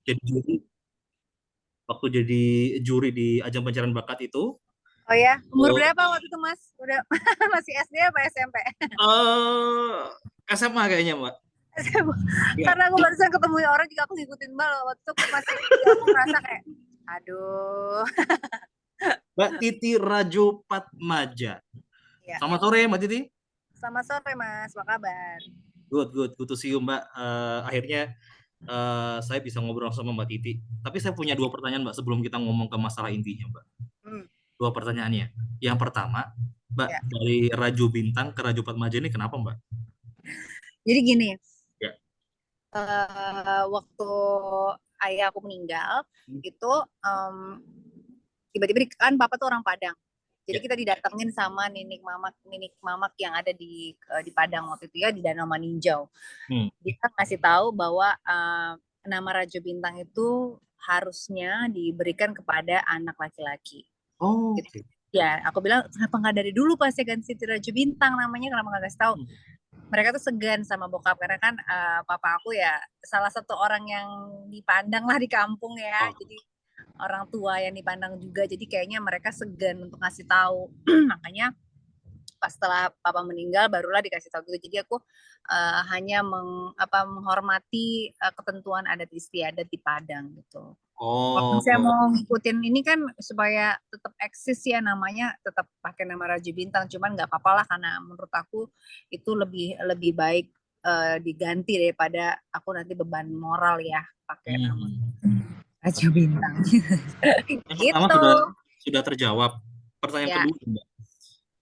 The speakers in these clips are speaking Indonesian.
jadi juri waktu jadi juri di ajang pencarian bakat itu. Oh ya, umur Oh, berapa waktu itu Mas? Udah masih SD apa SMP? SMA kayaknya Mbak. Ya, Karena aku barusan ketemu orang juga aku ngikutin Mbak loh. Waktu itu aku masih SD, aku ngerasa kayak, aduh. Mbak Titi Rajo Patmaja. Ya, Selamat sore Mbak Titi. selamat sore Mas, apa kabar? Good to see you Mbak. Akhirnya saya bisa ngobrol sama Mbak Titi. Tapi saya punya dua pertanyaan Mbak sebelum kita ngomong ke masalah intinya Mbak. Hmm, Dua pertanyaannya. Yang pertama, Mbak, ya. dari Rajo Bintang ke Rajo Patmaja ini kenapa Mbak? Jadi gini, Ya. waktu ayah aku meninggal, itu em, tiba-tiba kan papa tuh orang Padang. Jadi Ya. kita didatengin sama ninik mamak yang ada di Padang waktu itu ya di Danau Maninjau. Hmm. Dia ngasih tahu bahwa nama Rajo Bintang itu harusnya diberikan kepada anak laki-laki. Oh, Gitu. oke. Ya, aku bilang kenapa nggak dari dulu pas ya ganti Siti Rajo Bintang namanya, kenapa nggak kasih tahu? Hmm. Mereka tuh segan sama bokap karena kan papa aku ya salah satu orang yang dipandang lah di kampung ya. Oh. Jadi orang tua yang dipandang juga. Jadi kayaknya mereka segan untuk ngasih tahu. Makanya pas setelah papa meninggal barulah dikasih tahu gitu. Jadi aku hanya menghormati ketentuan adat istiadat di Padang gitu. Kalau saya Oh. mau ngikutin ini kan supaya tetap eksis ya namanya tetap pakai nama Raja Bintang, cuman nggak apa-apa lah karena menurut aku itu lebih lebih baik diganti daripada aku nanti beban moral ya pakai nama Hmm. Raja Oke. Bintang. Yang pertama Gitu sudah terjawab. Pertanyaan ya. kedua, Mbak.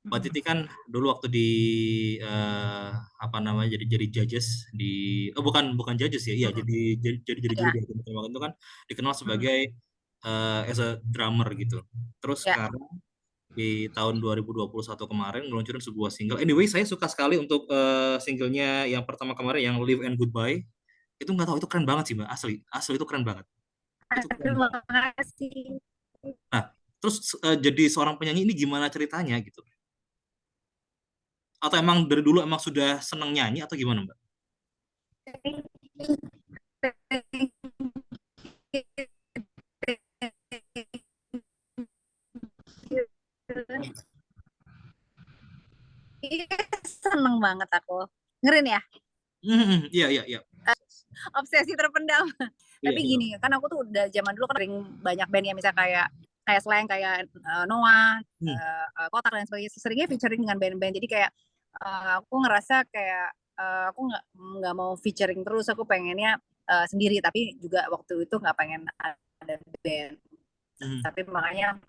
Mbak Titi kan dulu waktu di eh, apa namanya jadi judges di bukan bukan judges ya, iya jadi juri Ya. di Ajang Pencarian itu kan dikenal Mm. sebagai as a drummer gitu. Terus Ya. sekarang di tahun 2021 kemarin ngeluncurin sebuah single. Anyway, saya suka sekali untuk singlenya yang pertama kemarin yang Live and Goodbye. Itu nggak tahu itu keren banget sih Mbak, asli. Asli itu keren banget. Itu keren Aduh, banget. makasih. Nah, terus jadi seorang penyanyi ini gimana ceritanya gitu? Atau emang dari dulu emang sudah seneng nyanyi atau gimana Mbak? Iya, seneng banget aku. Ngerin ya, Iya, iya, iya. obsesi terpendam. Iya, Tapi iya. gini, kan aku tuh udah zaman dulu kan sering banyak band ya, misalnya kayak kayak Slang, kayak Noah, Hmm. Kotak dan sebagainya. Seringnya featuring dengan band-band. Jadi kayak aku ngerasa kayak aku nggak mau featuring terus. Aku pengennya sendiri. Tapi juga waktu itu nggak pengen ada band. Hmm. Tapi makanya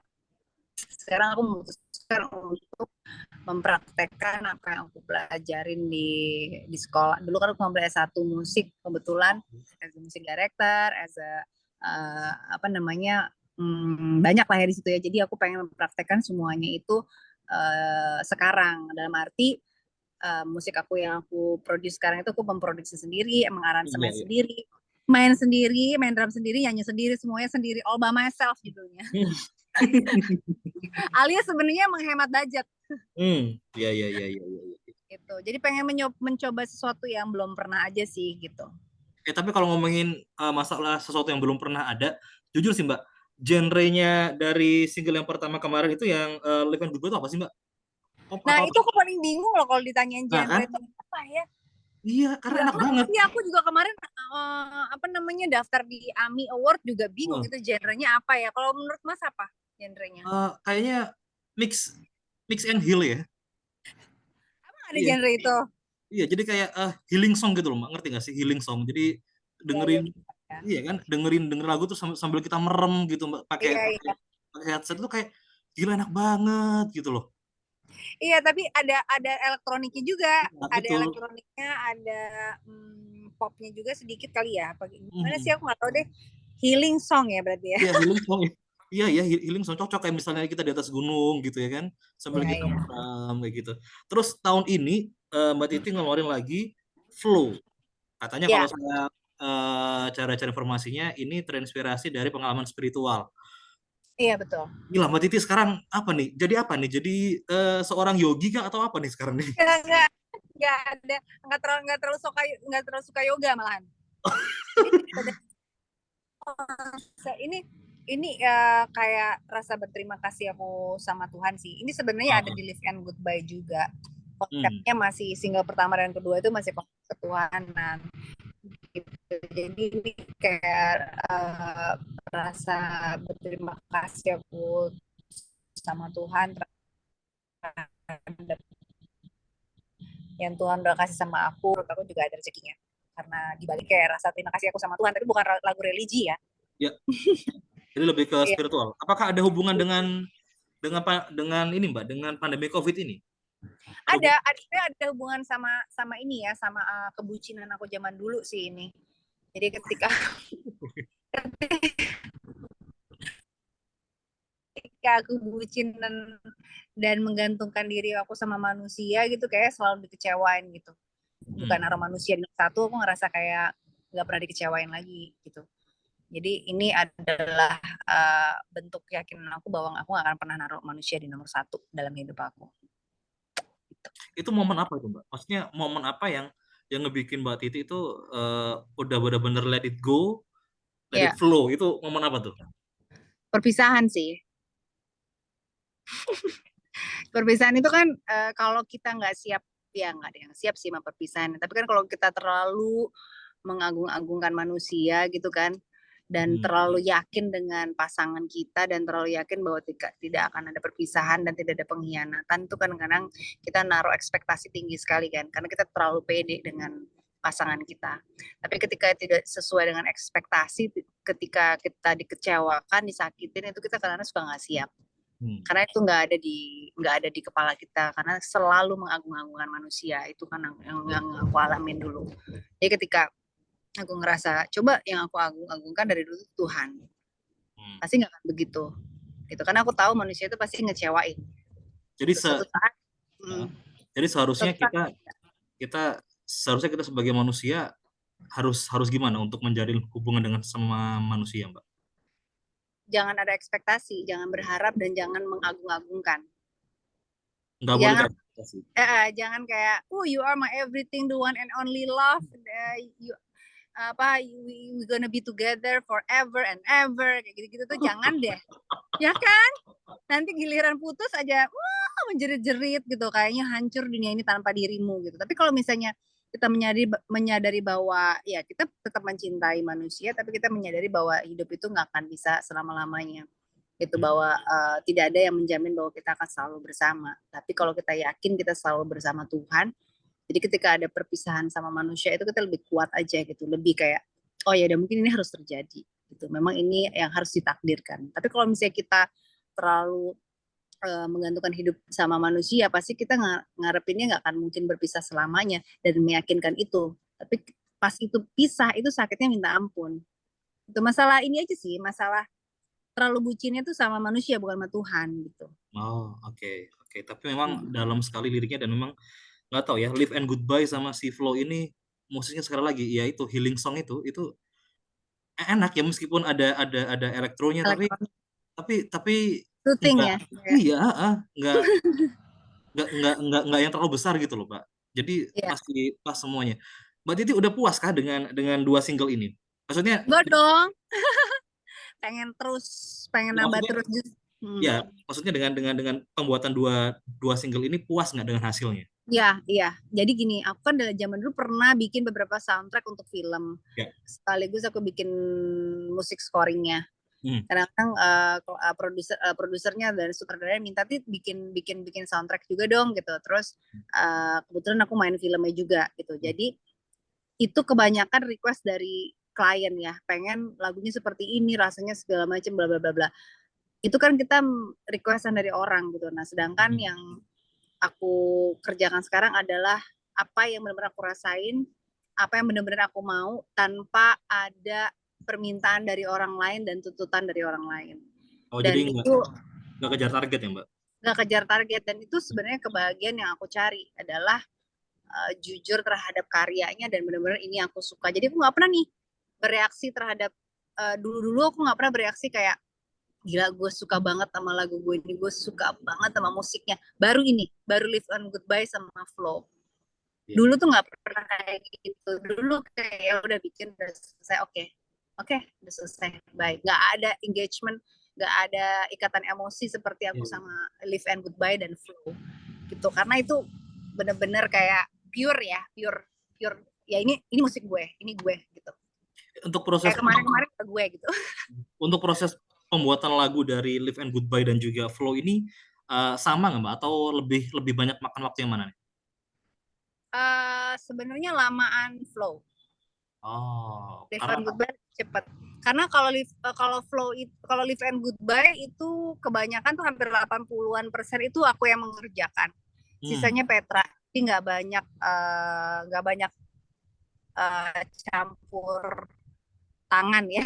sekarang aku memutuskan untuk mempraktekkan apa yang aku pelajarin di sekolah. Dulu kan aku ngambil S1 musik kebetulan as a music director, as a apa namanya banyak lah ya di situ ya. Jadi aku pengen mempraktekkan semuanya itu sekarang dalam arti musik aku yang aku produce sekarang itu aku memproduksi sendiri, Iya, mengaransemen iya. sendiri, main sendiri, main drum sendiri, nyanyi sendiri, semuanya sendiri, all by myself judulnya. Alias sebenarnya menghemat budget Hmm. Iya, iya, iya, iya, iya, iya. gitu. Jadi pengen mencoba sesuatu yang belum pernah aja sih gitu. Tapi kalau ngomongin masalah sesuatu yang belum pernah ada, jujur sih Mbak, genrenya dari single yang pertama kemarin itu yang Live and Goodbye itu apa sih Mbak? Pop Nah atau itu aku paling bingung loh kalau ditanyain nah genre kan? itu apa ya. Iya, karena Nggak enak banget. ngerti aku juga kemarin apa namanya daftar di AMI Award juga bingung Heeh. itu genrenya apa ya. Kalau menurut Mas apa genrenya? Kayaknya mix mix and heal ya. Emang ada Iya. genre itu? Iya, jadi kayak healing song gitu loh, Mbak. Ngerti gak sih healing song? Jadi Ya ya dengerin, gitu ya. iya kan, denger lagu tuh sambil kita merem gitu, Mbak. Pakai Iya pakai iya. pakai headset tuh kayak gila enak banget gitu loh. Iya tapi ada elektroniknya juga, Nah, ada betul. elektroniknya, ada popnya juga sedikit kali ya. Apa gimana sih Mhm. aku nggak tahu deh. Healing song ya berarti ya. Iya, healing song. Iya ya, healing song cocok kayak misalnya kita di atas gunung gitu ya kan, sambil Iya kita iya. merem kayak gitu. Terus tahun ini Mbak Titi ngeluarin lagi Flow. Katanya kalau Ya. saya cara-cara informasinya ini terinspirasi dari pengalaman spiritual. Iya betul. Gila, Mbak Titi sekarang apa nih? Jadi apa nih? Jadi seorang yogi kah atau apa nih sekarang nih? Nggak ada nggak terlalu suka yoga malahan. Jadi daripada ini kayak rasa berterima kasih aku sama Tuhan sih. Ini sebenarnya ada Ah, di Live and Goodbye juga. hmm. Konsepnya masih single pertama dan kedua itu masih konsep ketuhanan gitu. Jadi ini kayak rasa berterima kasih aku sama Tuhan terhadap yang Tuhan udah kasih sama aku. Menurut aku juga ada rezekinya. Karena dibalik kayak rasa terima kasih aku sama Tuhan, tapi bukan lagu religi ya. Ya, jadi lebih ke Iya. spiritual. Apakah ada hubungan dengan ini Mbak, dengan pandemi COVID ini? Ada hubungan? Ada hubungan sama sama ini ya, sama kebucinan aku zaman dulu sih ini. Jadi ketika aku bucin dan menggantungkan diri aku sama manusia gitu, kayak selalu dikecewain gitu. Bukan Hmm. naruh manusia di nomor satu, aku ngerasa kayak nggak pernah dikecewain lagi gitu. Jadi ini adalah bentuk keyakinan aku bahwa aku nggak akan pernah naruh manusia di nomor satu dalam hidup aku. Itu momen apa itu Mbak? Maksudnya momen apa yang ngebikin Mbak Titi itu udah benar-benar let it go, let it Ya, flow. Itu momen apa tuh? perpisahan sih. Perpisahan itu kan kalau kita nggak siap, ya nggak ada yang siap sih sama perpisahan. Tapi kan kalau kita terlalu mengagung-agungkan manusia gitu kan, dan Hmm. terlalu yakin dengan pasangan kita dan terlalu yakin bahwa tidak akan ada perpisahan dan tidak ada pengkhianatan, itu kan kadang kita naruh ekspektasi tinggi sekali kan, karena kita terlalu pede dengan pasangan kita. Tapi ketika tidak sesuai dengan ekspektasi, ketika kita dikecewakan, disakitin, itu kita kadang-kadang suka nggak siap, Hmm. karena itu nggak ada di kepala kita, karena selalu mengagung-agungkan manusia. Itu kan yang aku alamin dulu. Jadi ketika aku ngerasa coba yang aku agung-agungkan dari dulu Tuhan, Hmm. pasti nggak akan begitu gitu, karena aku tahu manusia itu pasti ngecewain Jadi gitu. Suatu saat uh, hmm, jadi seharusnya suatu saat kita kita seharusnya kita sebagai manusia harus harus gimana untuk menjalin hubungan dengan sama manusia, Mbak? jangan ada ekspektasi, jangan berharap, dan jangan mengagung-agungkan. Nggak boleh Jangan berekspektasi. jangan kayak, oh you are my everything, the one and only love, you we gonna be together forever and ever, kayak gitu-gitu tuh jangan deh, ya kan? Nanti giliran putus aja, wah menjerit-jerit gitu, kayaknya hancur dunia ini tanpa dirimu gitu. Tapi kalau misalnya kita menyadari bahwa ya kita tetap mencintai manusia, tapi kita menyadari bahwa hidup itu nggak akan bisa selama-lamanya. Itu Hmm. bahwa tidak ada yang menjamin bahwa kita akan selalu bersama. Tapi kalau kita yakin kita selalu bersama Tuhan, jadi ketika ada perpisahan sama manusia itu kita lebih kuat aja gitu, lebih kayak oh ya udah mungkin ini harus terjadi gitu. Memang ini yang harus ditakdirkan. Tapi kalau misalnya kita terlalu menggantungkan hidup sama manusia, pasti kita ngarepinnya nggak akan mungkin berpisah selamanya dan meyakinkan itu. Tapi pas itu pisah itu sakitnya minta ampun. Itu masalah ini aja sih, masalah terlalu bucinnya tuh sama manusia bukan sama Tuhan gitu. Oh, oke, oke. Tapi memang Hmm. dalam sekali liriknya dan memang nggak tahu ya, Live and Goodbye sama si Flow ini musiknya sekali lagi ya itu healing song itu enak ya meskipun ada elektronya Elektronik tapi syuting enggak ya. iya enggak enggak yang terlalu besar gitu loh, Pak. Jadi Iya. masih pas semuanya. Mbak Titi udah puas kah dengan dua single ini? Maksudnya Gue dong, pengen ya, nambah maksudnya terus. ya Hmm. maksudnya dengan pembuatan dua dua single ini puas nggak dengan hasilnya? Iya, iya. Jadi gini, aku kan dari zaman dulu pernah bikin beberapa soundtrack untuk film. Ya. Sekaligus aku bikin musik scoringnya. Hmm. Kadang-kadang produsernya dan sutradaranya minta tuh bikin soundtrack juga dong gitu. Terus kebetulan aku main filmnya juga gitu. Jadi itu kebanyakan request dari klien ya, pengen lagunya seperti ini, rasanya segala macam bla bla bla bla. Itu kan kita requestan dari orang gitu. Nah, sedangkan Hmm. yang aku kerjakan sekarang adalah apa yang benar-benar aku rasain, apa yang benar-benar aku mau tanpa ada permintaan dari orang lain dan tuntutan dari orang lain. Oh jadi Dan itu nggak kejar target ya, Mbak? gak kejar target, dan itu sebenarnya kebahagiaan yang aku cari adalah jujur terhadap karyanya dan benar-benar ini yang aku suka. Jadi aku nggak pernah nih bereaksi terhadap dulu-dulu aku nggak pernah bereaksi kayak gila gue suka banget sama lagu gue ini, gue suka banget sama musiknya. Baru Live on Goodbye sama Flow. Iya. Dulu tuh nggak pernah kayak gitu. Dulu kayak ya udah bikin udah selesai, oke. Oke, udah selesai. Baik, nggak ada engagement, nggak ada ikatan emosi seperti aku Iya. sama Live and Goodbye dan Flow gitu. Karena itu bener-bener kayak pure ya, pure pure ya, ini musik gue, ini gue gitu. Untuk proses Kayak kemarin-kemarin ke gue gitu. untuk proses pembuatan lagu dari Live and Goodbye dan juga Flow ini sama nggak Mbak? Atau lebih lebih banyak makan waktu yang mana nih? Sebenarnya lamaan Flow. Oh, Live karena and Goodbye cepet. Karena kalau Flow kalau Live and Goodbye itu kebanyakan tuh hampir 80-an% itu aku yang mengerjakan. hmm, Sisanya Petra. Jadi nggak banyak campur tangan ya.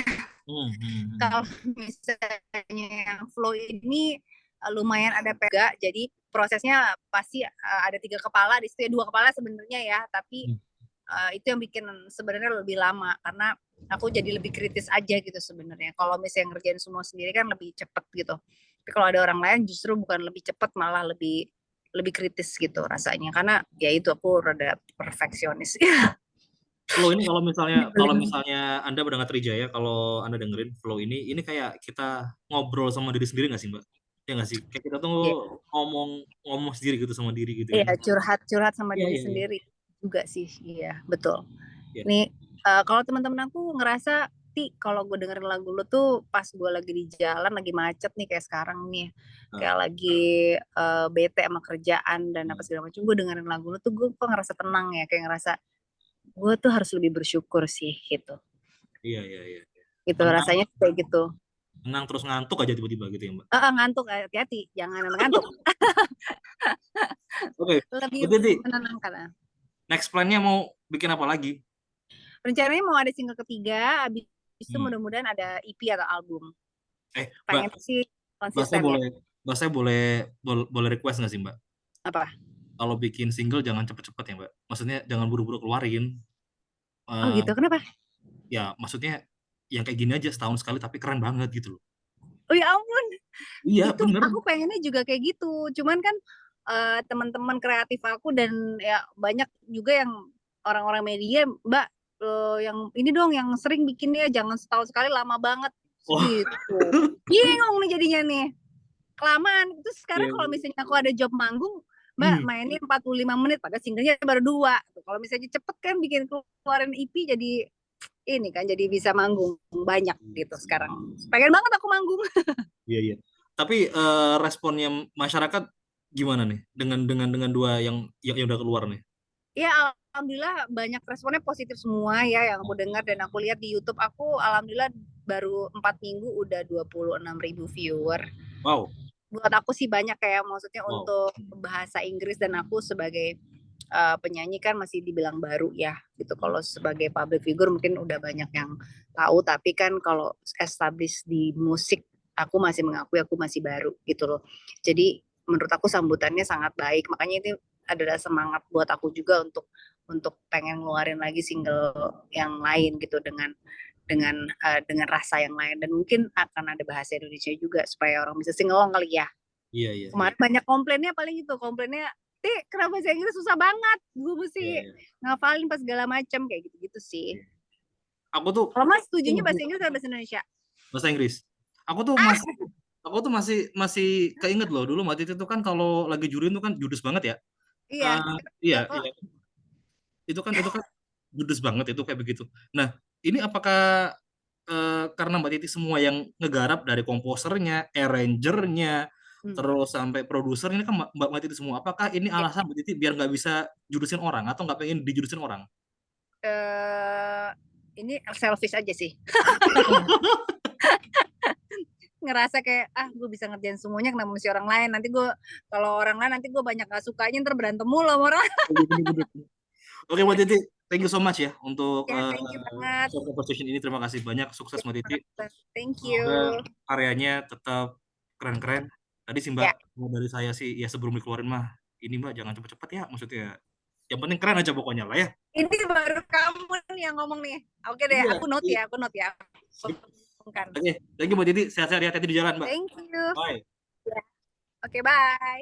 Kalau hmm. misalnya yang Flow ini lumayan ada pega, jadi prosesnya pasti ada 3 kepala di situ ya, 2 kepala sebenarnya ya, tapi Hmm. itu yang bikin sebenarnya lebih lama karena aku jadi lebih kritis aja gitu sebenarnya. Kalau misalnya ngerjain semua sendiri kan lebih cepet gitu. Tapi kalau ada orang lain justru bukan lebih cepet, malah lebih lebih kritis gitu rasanya. Karena ya itu aku rada perfeksionis. Flow ini kalau misalnya Anda mendengar Trijaya, kalau Anda dengerin Flow ini kayak kita ngobrol sama diri sendiri nggak sih Mbak? Ya nggak sih? Kayak kita tuh Iya, ngomong ngomong sendiri gitu sama diri gitu kan? iya, curhat-curhat sama Iya diri iya iya. sendiri juga sih. Iya, betul. Iya. Nih, kalau teman-teman aku ngerasa, Ti, kalau gue dengerin lagu lu tuh pas gue lagi di jalan, lagi macet nih kayak sekarang nih, Nah, kayak lagi bete sama kerjaan dan apa segala macam, gue dengerin lagu lu tuh gue kok ngerasa tenang ya, kayak ngerasa gue tuh harus lebih bersyukur sih gitu. iya iya iya. Gitu Tenang, rasanya kayak gitu. tenang terus ngantuk aja tiba-tiba gitu ya Mbak. Ngantuk, hati-hati, jangan ngantuk. Oke, Lebih berarti menenangkan. next plan-nya mau bikin apa lagi? Rencananya mau ada single ketiga, abis itu Hmm. mudah-mudahan ada EP atau album. Mbak, Pengen sih Mbak saya konsisten ya. boleh Mbak saya boleh boleh request nggak sih Mbak? Apa? Kalau bikin single jangan cepet-cepet ya Mbak. Maksudnya jangan buru-buru keluarin. Oh Eh, gitu, kenapa? ya maksudnya yang kayak gini aja setahun sekali tapi keren banget gitu loh. Oh ya ampun, Iya itu bener. aku pengennya juga kayak gitu. Cuman kan teman-teman kreatif aku dan ya banyak juga yang orang-orang media, Mbak, yang ini dong yang sering bikinnya jangan setahun sekali, lama banget Oh, gitu. Bingung nih jadinya nih. Kelamaan. Terus sekarang iya. kalau misalnya aku ada job manggung, Mbak Hmm. mainnya 45 menit pada singlenya baru 2. Kalau misalnya cepet kan bikin keluarin EP jadi ini kan jadi bisa manggung banyak gitu sekarang. Pengen banget aku manggung. Iya iya. Tapi responnya masyarakat gimana nih dengan dua yang udah keluar nih? Ya alhamdulillah banyak responnya positif semua ya yang aku dengar dan aku lihat di YouTube aku, alhamdulillah baru 4 minggu udah 26.000 viewer. Wow, Buat aku sih banyak, kayak maksudnya wow. untuk bahasa Inggris dan aku sebagai penyanyi kan masih dibilang baru ya gitu. Kalau sebagai public figure mungkin udah banyak yang tahu, tapi kan kalau establish di musik aku masih mengakui aku masih baru gitu loh. Jadi menurut aku sambutannya sangat baik, makanya itu adalah semangat buat aku juga untuk pengen ngeluarin lagi single yang lain gitu dengan rasa yang lain, dan mungkin akan ada bahasa Indonesia juga supaya orang bisa singelong kali ya. Iya iya iya. Kemarin banyak komplainnya, paling itu komplainnya, kenapa bahasa Inggris susah banget, gue mesti Iya iya. ngafalin pas segala macam kayak gitu-gitu sih. Iya. Aku tuh Kalau Mas setujunya bahasa Inggris atau bahasa Indonesia? bahasa Inggris. Aku tuh masih aku tuh masih masih keinget loh dulu waktu itu kan kalau lagi juri itu kan judes banget ya. Iya. Eh, iya Oh, iya. Itu kan judes banget itu kayak begitu. Nah, ini apakah karena Mbak Titi semua yang ngegarap dari komposernya, arrangernya, hmm. terus sampai produsernya ini kan Mbak Titi semua. Apakah ini Ya. alasan Mbak Titi biar nggak bisa judesin orang atau nggak pengen dijudesin orang? Eh, ini selfish aja sih. Ngerasa kayak gue bisa ngerjain semuanya, kenapa mesti orang lain, nanti gue kalau orang lain nanti gue banyak gak sukanya, ntar berantem mulu sama orang. Oke Mbak Titi, thank you so much ya untuk Ya, thank you banget. short conversation ini. Terima kasih banyak, sukses Mbak Titi. Thank Semoga you. karyanya tetap keren-keren. Tadi sih Mbak, Ya, mau dari saya sih ya sebelum dikeluarin mah, ini Mbak jangan cepet-cepet ya, maksudnya yang penting keren aja pokoknya lah ya. ini baru kamu nih yang ngomong nih. Oke deh, Iya, iya. aku note ya. Sip. Kan. Oke, thank you Mbak Titi, sehat-sehat, hati-hati di jalan Mbak. Thank you. Bye. Ya. Oke, bye.